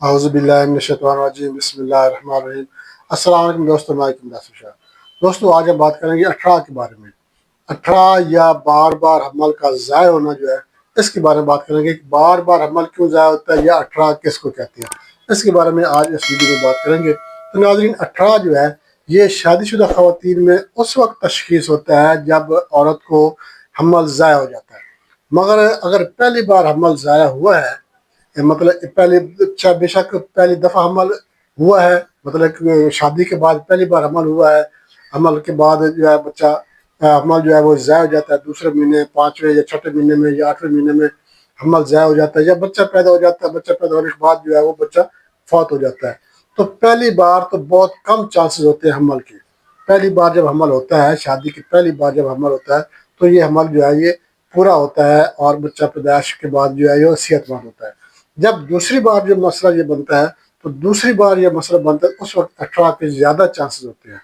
अऊज़ुबिल्लाहिमिनश्शैतानिर्रजीम बिस्मिल्लाहिर्रहमानिर्रहीम। अस्सलाम वालेकुम दोस्तों, मैं नासिर शाह। दोस्तों, आज हम बात करेंगे 18 के बारे में। 18 या बार बार हमल का ज़ाय होना जो है, इसके बारे में बात करेंगे कि बार बार हमल क्यों ज़ाय होता है या 18 किसको कहते हैं, इसके बारे में आज इस वीडियो में बात करेंगे। तो नाज़रीन, 18 जो है ये शादीशुदा ख़वातीन में उस वक्त तशख़ीस होता है जब औरत को हमल ज़ाय हो जाता है। मगर अगर पहली बार हमल ज़ाया हुआ है, मतलब पहले बेशक पहली दफ़ा हमल हुआ है, मतलब कि शादी के बाद पहली बार हमल हुआ है, हमल के बाद जो है बच्चा हमल जो है वो ज़ाया हो जाता है। दूसरे महीने, 5वें या 6ठे महीने में या 8वें महीने में हमल ज़ाया हो जाता है, या बच्चा पैदा हो जाता है। बच्चा पैदा होने के बाद जो है वो बच्चा फौत हो जाता है। तो पहली बार तो बहुत कम चांसेस होते हैं हमल के। पहली बार जब हमल होता है, शादी की पहली बार जब हमल होता है, तो ये हमल जो है ये पूरा होता है और बच्चा पैदाइश के बाद जो है ये सेहतमंद होता है। जब दूसरी बार जब मसला ये बनता है, तो दूसरी बार ये मसला बनता है उस वक्त 18 के ज़्यादा चांसेस होते हैं,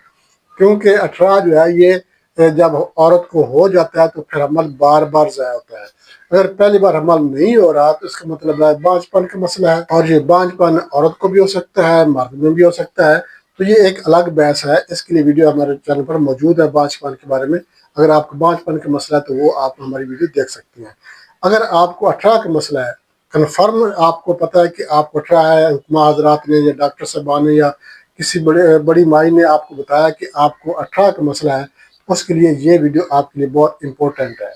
क्योंकि 18 जो है ये जब औरत को हो जाता है तो फिर हमल बार बार ज़ाया होता है। अगर पहली बार हमल नहीं हो रहा तो इसका मतलब है बांझपन का मसला है, और ये बांझपन औरत को भी हो सकता है, मर्द में भी हो सकता है। तो ये एक अलग बहस है, इसके लिए वीडियो हमारे चैनल पर मौजूद है बांझपन के बारे में। अगर आपको बांझपन का मसला है तो वो आप हमारी वीडियो देख सकते हैं। अगर आपको 18 का मसला है, कन्फर्म आपको पता है कि आपको 18 है, हुक्मा हजरात ने या डॉक्टर साहबान ने या किसी बड़ी माई ने आपको बताया कि आपको 18 का मसला है, उसके लिए ये वीडियो आपके लिए बहुत इम्पोर्टेंट है।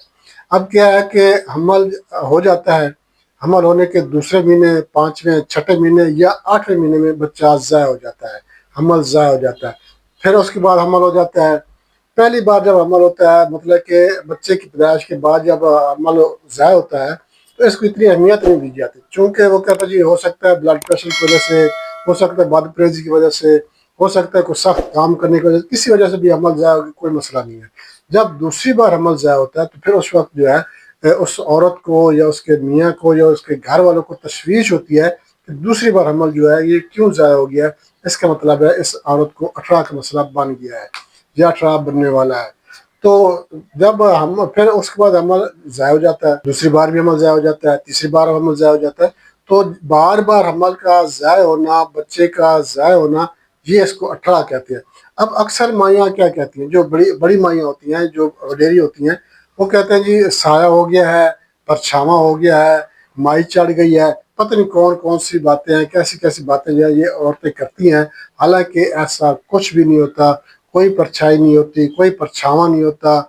अब क्या है कि हमल हो जाता है, हमल होने के दूसरे महीने, 5वें, 6ठे महीने या 8वें महीने में बच्चा ज़ाया हो जाता है, हमल ज़ाया हो जाता है। फिर उसके बाद हमल हो जाता है। पहली बार जब हमल होता है, मतलब कि बच्चे की पैदाइश के बाद जब हमल ज़ाया होता है, तो इसको इतनी अहमियत नहीं दी जाती, चूँकि वो कहता है जी हो सकता है ब्लड प्रेशर की वजह से, हो सकता है बदपरहेज़ी की वजह से, हो सकता है कुछ सख्त काम करने की वजह से, किसी वजह से भी हमल ज़ाया हो, कोई मसला नहीं है। जब दूसरी बार हमल ज़ाया होता है तो फिर उस वक्त जो है उस औरत को या उसके मियाँ को या उसके घर वालों को तशवीश होती है कि दूसरी बार हमल जो है ये क्यों ज़ाया हो गया है। इसका मतलब है इस औरत को 18 का मसला बन गया है या 18 बनने वाला है। तो जब हम फिर उसके बाद हमल ज़ाया हो जाता है, दूसरी बार भी हमल ज़ाया हो जाता है, तीसरी बार हमल ज़ाया हो जाता है। तो बार बार हमल का ज़ाया होना, बच्चे का ज़ाया होना, ये इसको 18 कहते हैं। अब अक्सर माइयाँ क्या कहती हैं, जो बड़ी बड़ी माइयाँ होती हैं, जो वडेरी होती हैं, वो कहते हैं जी साया हो गया है, परछावां हो गया है, माई चढ़ गई है, पता नहीं कौन कौन सी बातें हैं, कैसी कैसी बातें जो है ये औरतें करती हैं। हालांकि ऐसा कुछ भी नहीं होता, कोई परछाई नहीं होती, कोई परछावां नहीं होता,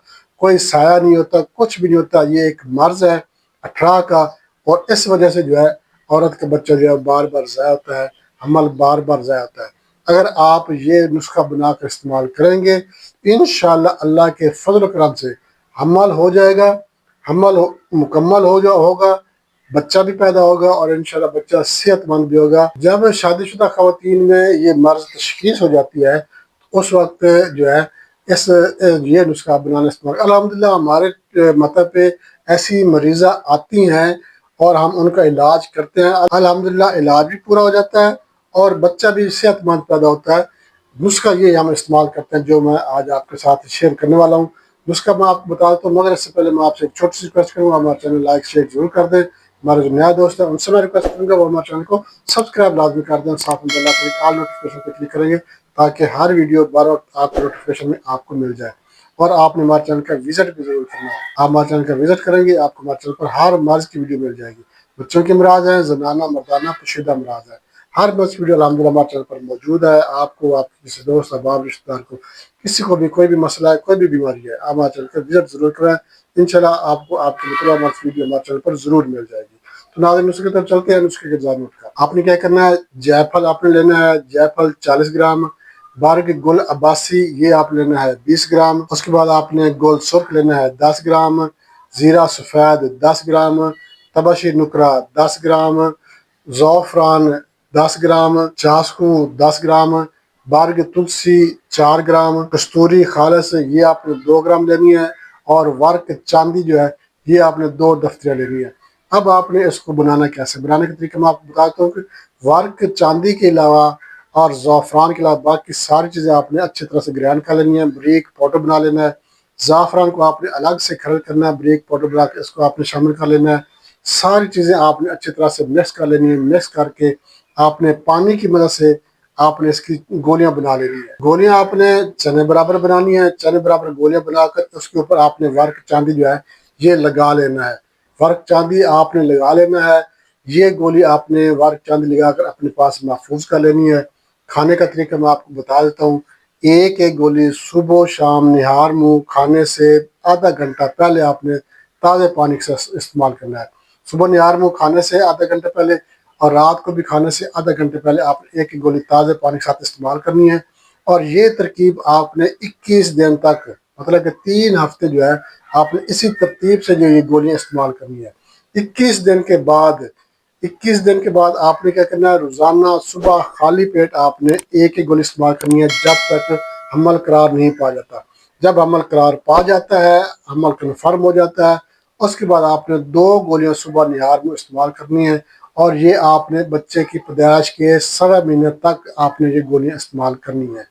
कोई साया नहीं होता, कुछ भी नहीं होता। ये एक मर्ज़ है 18 का, और इस वजह से जो है औरत का बच्चा जो है बार बार ज़ाया होता है, हमल बार बार ज़ाया होता है। अगर आप ये नुस्खा बना कर इस्तेमाल करेंगे, इंशाअल्लाह अल्लाह के फजल करम से हमल हो जाएगा, मुकम्मल होगा, बच्चा भी पैदा होगा और इंशाल्लाह बच्चा सेहतमंद भी होगा। जब शादीशुदा ख़वातीन में ये मर्ज़ तशख़ीस हो जाती है, तो उस वक्त जो है इस ये नुस्खा बनाना इस्तेमाल, अल्हम्दुलिल्लाह हमारे मतलब पे ऐसी मरीज़ा आती हैं और हम उनका इलाज करते हैं। अल्हम्दुलिल्लाह इलाज भी पूरा हो जाता है और बच्चा भी सेहतमंद पैदा होता है। नुस्खा ये हम इस्तेमाल करते हैं जो मैं आज आपके साथ शेयर करने वाला हूँ। नुस्खा मैं आपको बता देता हूँ, मगर इससे पहले मैं आपसे एक छोटी सी रिक्वेस्ट करूँगा, हमारे चैनल लाइक शेयर जरूर कर दें। हमारे जो नया दोस्त है उनसे मैं रिक्वेस्ट करूँगा वो हमारे चैनल को सब्सक्राइब लाजमी कर दें, साथ में बेल आइकन ऑल नोटिफिकेशन पर क्लिक करेंगे ताकि हर वीडियो बर वक्त आपके नोटिफिकेशन में आपको मिल जाए। और आपने हमारे चैनल का विजिट भी जरूर करना है। आप हमारे चैनल का विजिट करेंगे, आपको हमारे चैनल पर हर मर्ज की वीडियो मिल जाएगी। बच्चों की मराज है, जनाना मर्दाना पोशीदा मराज है, हर मर्ज की वीडियो अल्हम्दुलिल्लाह हमारे चैनल पर मौजूद है। आपको, आपके किसी दोस्त अहबाब रिश्तेदार को, किसी को भी कोई भी मसला है, कोई भी बीमारी है, आप हमारे चैनल का विजिट जरूर करें। इंशाल्लाह आपको आपकी मतलब वीडियो हमारे चैनल पर जरूर मिल जाएगी। तो नाज़रीन, नुस्खे की तरफ चलते हैं। नुस्खे के जान नोट का आपने क्या करना है, जायफल आपने लेना है, जायफल 40 ग्राम, बारग गुल अब्बासी ये आप लेना है 20 ग्राम। उसके बाद आपने गोल सुर्ख लेना है 10 ग्राम, ज़ीरा सफ़ेद 10 ग्राम, तबशी नुकरा 10 ग्राम, ज़ोफ़रान 10 ग्राम, चाशकू 10 ग्राम, बारग तुलसी 4 ग्राम, कस्तूरी खालस ये आपने 2 ग्राम लेनी है, और वर्क चांदी जो है ये आपने 2 दफ्तरियाँ लेनी है। अब आपने इसको बनाना कैसे, बनाने का तरीका मैं आपको बताता हूँ कि वर्क चांदी के अलावा और ज़ाफ़रान के अलावा बाकी सारी चीज़ें आपने अच्छी तरह से ग्राइंड कर लेनी है, बारीक पाउडर बना लेना है। ज़ाफ़रान को आपने अलग से खरद करना है, बारीक पाउडर बना के इसको आपने शामिल कर लेना है। सारी चीज़ें आपने अच्छी तरह से मिक्स कर लेनी है। मिक्स करके आपने पानी की मदद से आपने इसकी गोलियां बना लेनी है। गोलियां आपने चने बराबर बनानी है, चने बराबर गोलियां बनाकर उसके ऊपर आपने वर्क चांदी जो है ये लगा लेना है। वर्क चांदी आपने लगा लेना है। ये गोली आपने वर्क चांदी लगाकर अपने पास महफूज कर लेनी है। खाने का तरीका मैं आपको बता देता हूँ। एक एक गोली सुबह शाम निहार मुँह खाने से आधा घंटा पहले आपने ताज़े पानी से इस्तेमाल करना है। सुबह निहार मुँह खाने से आधा घंटे पहले और रात को भी खाने से आधा घंटे पहले आपने एक एक गोली ताज़े पानी के साथ इस्तेमाल करनी है। और ये तरकीब आपने 21 दिन तक, मतलब कि 3 हफ्ते जो है आपने इसी तरतीब से जो ये गोलियां इस्तेमाल करनी है। 21 दिन के बाद 21 दिन के बाद आपने क्या करना है, रोज़ाना सुबह खाली पेट आपने एक एक गोली इस्तेमाल करनी है जब तक हमल करार नहीं पा जाता। जब हमल करार पा जाता है, हमल कन्फर्म हो जाता है, उसके बाद आपने 2 गोलियां सुबह निहार में इस्तेमाल करनी है। और ये आपने बच्चे की पैदाइश के 1.25 महीने तक आपने ये गोलियां इस्तेमाल करनी है।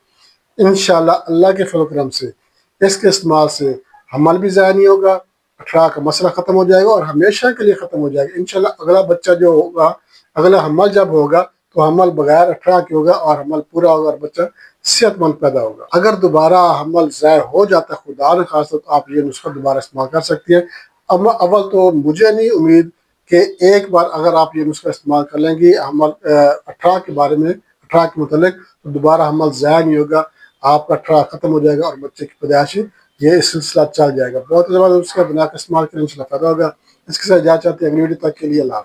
इंशाल्लाह अल्लाह के फजल करम से इसके इस्तेमाल से हमल भी ज़ाया नहीं होगा, अठरा का मसला ख़त्म हो जाएगा और हमेशा के लिए ख़त्म हो जाएगा। इंशाल्लाह अगला बच्चा जो होगा, अगला हमल जब होगा तो हमल बगैर अठरा के होगा और हमल पूरा होगा और बच्चा सेहतमंद पैदा होगा। अगर दोबारा हमल ज़ाया हो जाता है, खुदा न खास्ता, तो आप ये नुस्खा दोबारा इस्तेमाल कर सकती हैं। अब अव्वल तो मुझे नहीं उम्मीद कि एक बार अगर आप ये नुस्खा इस्तेमाल कर लेंगी हमल अठरा के बारे में, अठरा के मुतल्लिक, तो दोबारा हमल ज़ाया नहीं होगा, आपका अठरा ख़त्म हो जाएगा और बच्चे की पैदाइश ये सिलसिला चल जाएगा। बहुत ज़बरदस्त उसका बना कर इस्तेमाल करें, इंशाल्लाह फ़ायदा होगा। इसके साथ इजाज़त चाहते हैं, अगली वीडियो तक के लिए अल्लाह।